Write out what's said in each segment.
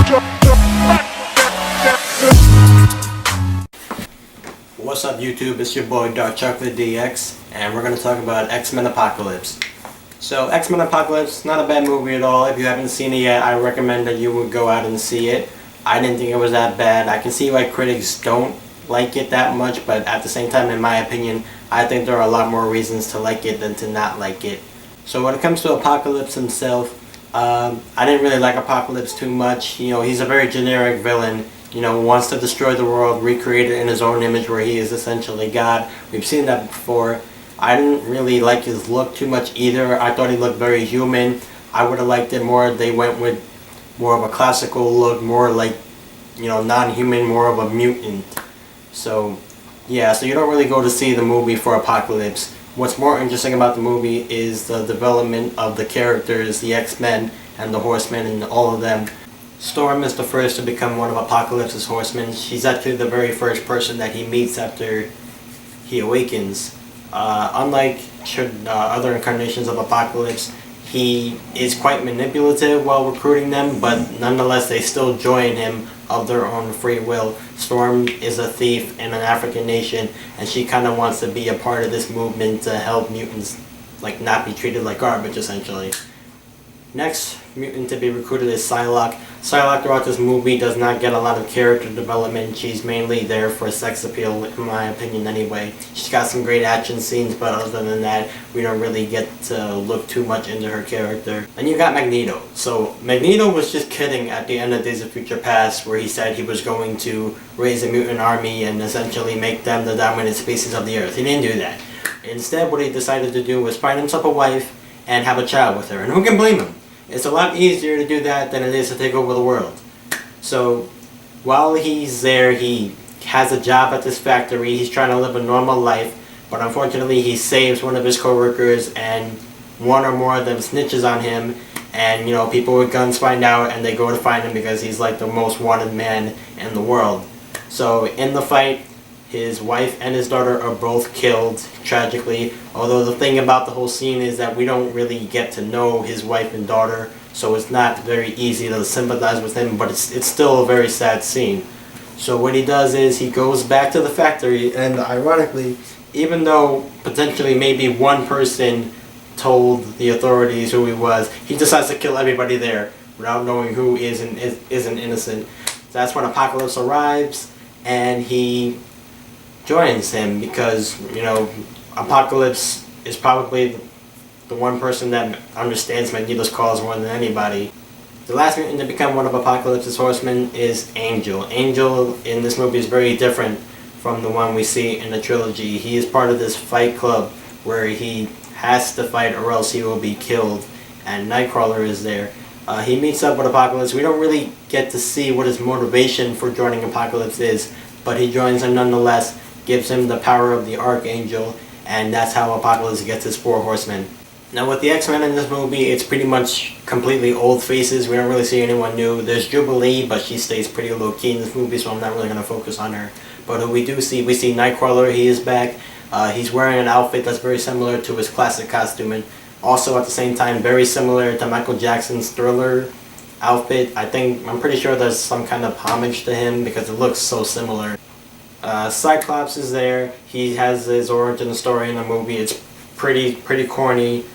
What's up YouTube, it's your boy Dark Chocolate DX, and we're going to talk about X-Men Apocalypse. So X-Men Apocalypse, not a bad movie at all. If you haven't seen it yet, I recommend that you would go out and see it. I didn't think it was that bad. I can see why critics don't like it that much, but at the same time, in my opinion, I think there are a lot more reasons to like it than to not like it. So when it comes to Apocalypse himself, I didn't really like Apocalypse too much. You know, he's a very generic villain. You know, wants to destroy the world, recreate it in his own image where he is essentially God. We've seen that before. I didn't really like his look too much either. I thought he looked very human. I would have liked it more if they went with more of a classical look, more like, you know, non-human, more of a mutant. So, yeah, so you don't really go to see the movie for Apocalypse. What's more interesting about the movie is the development of the characters, the X-Men and the Horsemen and all of them. Storm is the first to become one of Apocalypse's horsemen. She's actually the very first person that he meets after he awakens. Unlike other incarnations of Apocalypse, he is quite manipulative while recruiting them, but nonetheless they still join him of their own free will. Storm is a thief in an African nation, and she kind of wants to be a part of this movement to help mutants like not be treated like garbage essentially. Next mutant to be recruited is Psylocke. Psylocke throughout this movie does not get a lot of character development. She's mainly there for sex appeal, in my opinion anyway. She's got some great action scenes, but other than that, we don't really get to look too much into her character. And you got Magneto. So Magneto was just kidding at the end of Days of Future Past, where he said he was going to raise a mutant army and essentially make them the dominant species of the Earth. He didn't do that. Instead, what he decided to do was find himself a wife and have a child with her. And who can blame him? It's a lot easier to do that than it is to take over the world. So, while he's there, he has a job at this factory. He's trying to live a normal life, but unfortunately he saves one of his co-workers, and one or more of them snitches on him, and you know, people with guns find out and they go to find him because he's like the most wanted man in the world. So in the fight, his wife and his daughter are both killed, tragically. Although the thing about the whole scene is that we don't really get to know his wife and daughter, so it's not very easy to sympathize with him, but it's still a very sad scene. So what he does is he goes back to the factory, and ironically, even though potentially maybe one person told the authorities who he was, he decides to kill everybody there without knowing who isn't innocent. That's when Apocalypse arrives, and he joins him because, you know, Apocalypse is probably the one person that understands Magneto's cause more than anybody. The last mutant to become one of Apocalypse's horsemen is Angel. Angel in this movie is very different from the one we see in the trilogy. He is part of this fight club where he has to fight or else he will be killed, and Nightcrawler is there. He meets up with Apocalypse. We don't really get to see what his motivation for joining Apocalypse is, but he joins him nonetheless, gives him the power of the Archangel, and that's how Apocalypse gets his 4 horsemen. Now with the X-Men in this movie, it's pretty much completely old faces. We don't really see anyone new. There's Jubilee, but she stays pretty low-key in this movie, so I'm not really going to focus on her. But who we do see, we see Nightcrawler. He is back. He's wearing an outfit that's very similar to his classic costume, and also at the same time very similar to Michael Jackson's Thriller outfit. I'm pretty sure there's some kind of homage to him because it looks so similar. Cyclops is there. He has his origin story in the movie. It's pretty corny.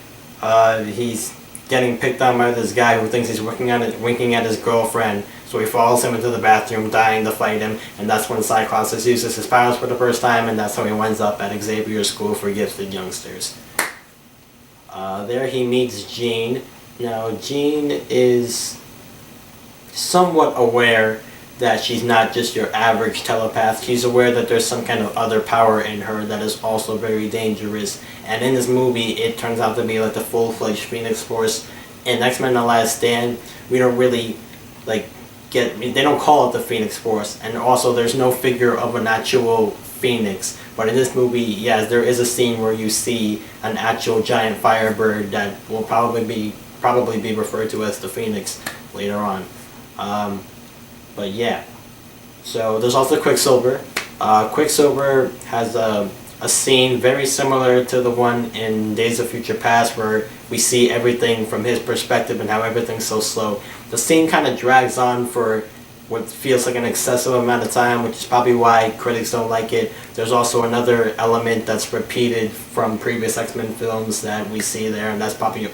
He's getting picked on by this guy who thinks he's winking at his girlfriend, so he follows him into the bathroom, dying to fight him, and that's when Cyclops uses his powers for the first time, and that's how he winds up at Xavier's School for Gifted Youngsters. There he meets Jean. Now Jean is somewhat aware that she's not just your average telepath. She's aware that there's some kind of other power in her that is also very dangerous. And in this movie, it turns out to be like the full-fledged Phoenix Force. In X-Men: The Last Stand, we don't really they don't call it the Phoenix Force, and also there's no figure of an actual Phoenix. But in this movie, yes, there is a scene where you see an actual giant firebird that will probably be referred to as the Phoenix later on. But yeah, so there's also Quicksilver. Quicksilver has a scene very similar to the one in Days of Future Past, where we see everything from his perspective and how everything's so slow. The scene kind of drags on for what feels like an excessive amount of time, which is probably why critics don't like it. There's also another element that's repeated from previous X-Men films that we see there, and that's probably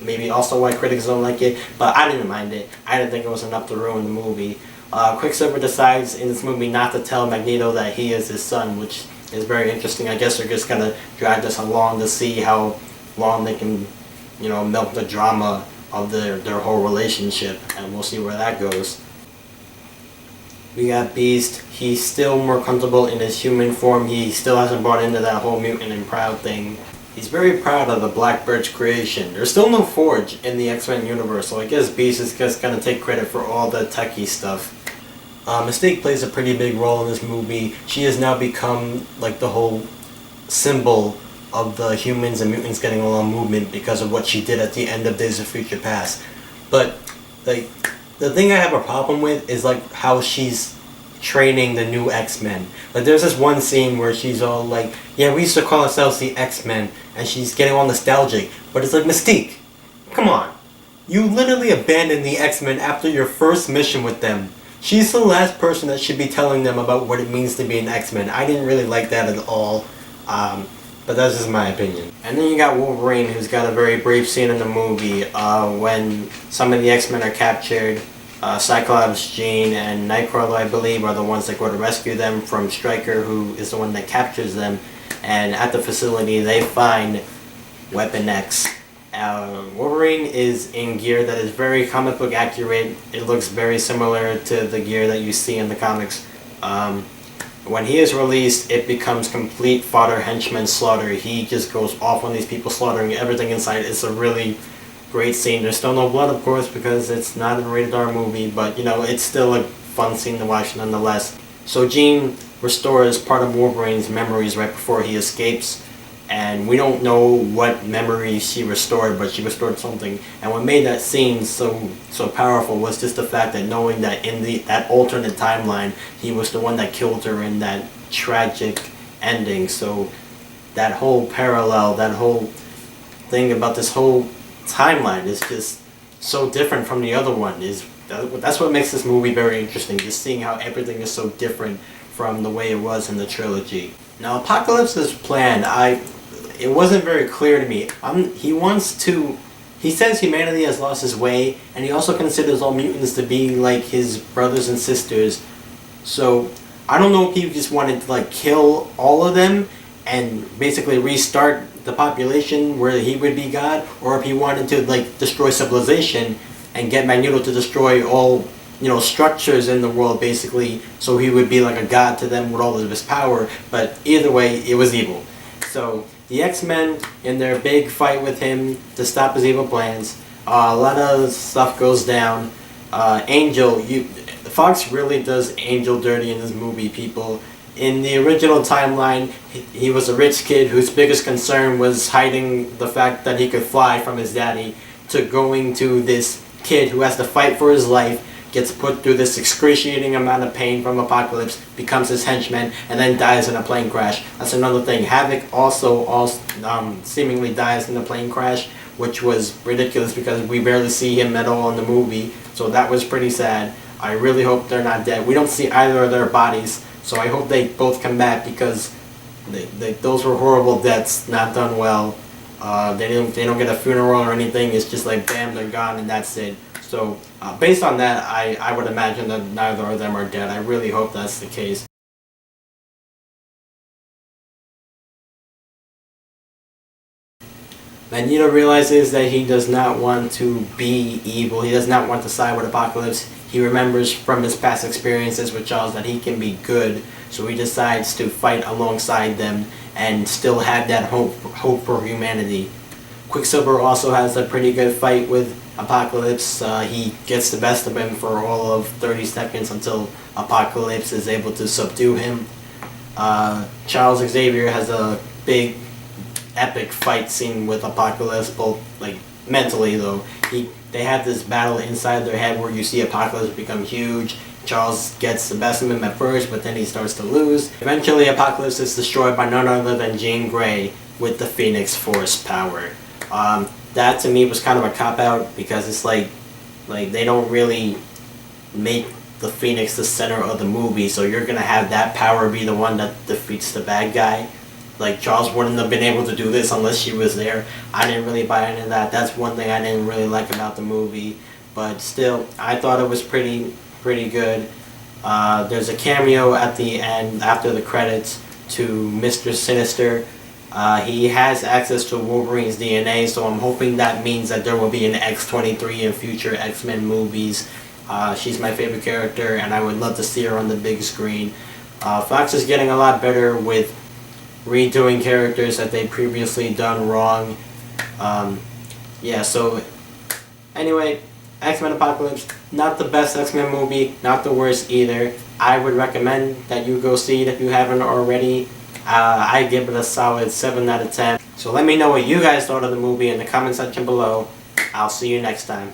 maybe also why critics don't like it, but I didn't mind it. I didn't think it was enough to ruin the movie. Quicksilver decides in this movie not to tell Magneto that he is his son, which is very interesting. I guess they're just gonna drag this along to see how long they can, milk the drama of their whole relationship, and we'll see where that goes. We got Beast. He's still more comfortable in his human form. He still hasn't bought into that whole mutant and proud thing. He's very proud of the Black Birch creation. There's still no Forge in the X-Men universe, so I guess Beast is just gonna take credit for all the techie stuff. Mystique plays a pretty big role in this movie. She has now become like the whole symbol of the humans and mutants getting along movement because of what she did at the end of Days of Future Past. But like, the thing I have a problem with is like how she's training the new X-Men. Like there's this one scene where she's all like, yeah, we used to call ourselves the X-Men, and she's getting all nostalgic. But it's like, Mystique, come on. You literally abandoned the X-Men after your first mission with them. She's the last person that should be telling them about what it means to be an X-Men. I didn't really like that at all. But that's just my opinion. And then you got Wolverine, who's got a very brief scene in the movie when some of the X-Men are captured. Cyclops, Jean, and Nightcrawler, I believe, are the ones that go to rescue them from Stryker, who is the one that captures them. And at the facility, they find Weapon X. Wolverine is in gear that is very comic book accurate. It looks very similar to the gear that you see in the comics. When he is released, it becomes complete fodder henchman slaughter. He just goes off on these people, slaughtering everything inside. It's a really great scene. There's still no blood, of course, because it's not a rated R movie, but it's still a fun scene to watch nonetheless. So Jean restores part of Wolverine's memories right before he escapes, and we don't know what memories she restored, but she restored something. And what made that scene so powerful was just the fact that knowing that in that alternate timeline, he was the one that killed her in that tragic ending. So that whole parallel, that whole thing about this whole timeline is just so different from the other one. That's what makes this movie very interesting, just seeing how everything is so different from the way it was in the trilogy. Now, Apocalypse's plan, it wasn't very clear to me. He says humanity has lost his way, and he also considers all mutants to be like his brothers and sisters. So I don't know if he just wanted to like kill all of them and basically restart the population where he would be God, or if he wanted to like destroy civilization and get Magneto to destroy all structures in the world, basically, so he would be like a god to them with all of his power. But either way, it was evil. So the X-Men, in their big fight with him to stop his evil plans, a lot of stuff goes down. Angel, Fox really does Angel dirty in this movie, people. In the original timeline, he was a rich kid whose biggest concern was hiding the fact that he could fly from his daddy, to going to this kid who has to fight for his life, gets put through this excruciating amount of pain from Apocalypse, becomes his henchman, and then dies in a plane crash. That's another thing. Havoc also seemingly dies in a plane crash, which was ridiculous because we barely see him at all in the movie, so that was pretty sad. I really hope they're not dead. We don't see either of their bodies, so I hope they both come back, because those were horrible deaths, not done well. They don't get a funeral or anything. It's just like, bam, they're gone and that's it. So based on that, I would imagine that neither of them are dead. I really hope that's the case. Magneto realizes that he does not want to be evil. He does not want to side with Apocalypse. He remembers from his past experiences with Charles that he can be good. So he decides to fight alongside them and still have that hope for humanity. Quicksilver also has a pretty good fight with Apocalypse. He gets the best of him for all of 30 seconds until Apocalypse is able to subdue him. Charles Xavier has a big epic fight scene with Apocalypse, both like mentally though. They have this battle inside their head where you see Apocalypse become huge. Charles gets the best of him at first, but then he starts to lose. Eventually Apocalypse is destroyed by none other than Jean Grey with the Phoenix Force power. That to me was kind of a cop-out, because it's like, Like, they don't really make the Phoenix the center of the movie, so you're gonna have that power be the one that defeats the bad guy. Like, Charles wouldn't have been able to do this unless she was there. I didn't really buy into that. That's one thing I didn't really like about the movie. But still, I thought it was pretty good. There's a cameo at the end, after the credits, to Mr. Sinister. He has access to Wolverine's DNA, so I'm hoping that means that there will be an X-23 in future X-Men movies. She's my favorite character, and I would love to see her on the big screen. Fox is getting a lot better with redoing characters that they previously done wrong. Yeah, so anyway, X-Men Apocalypse, not the best X-Men movie, not the worst either. I would recommend that you go see it if you haven't already. I give it a solid 7 out of 10. So let me know what you guys thought of the movie in the comment section below. I'll see you next time.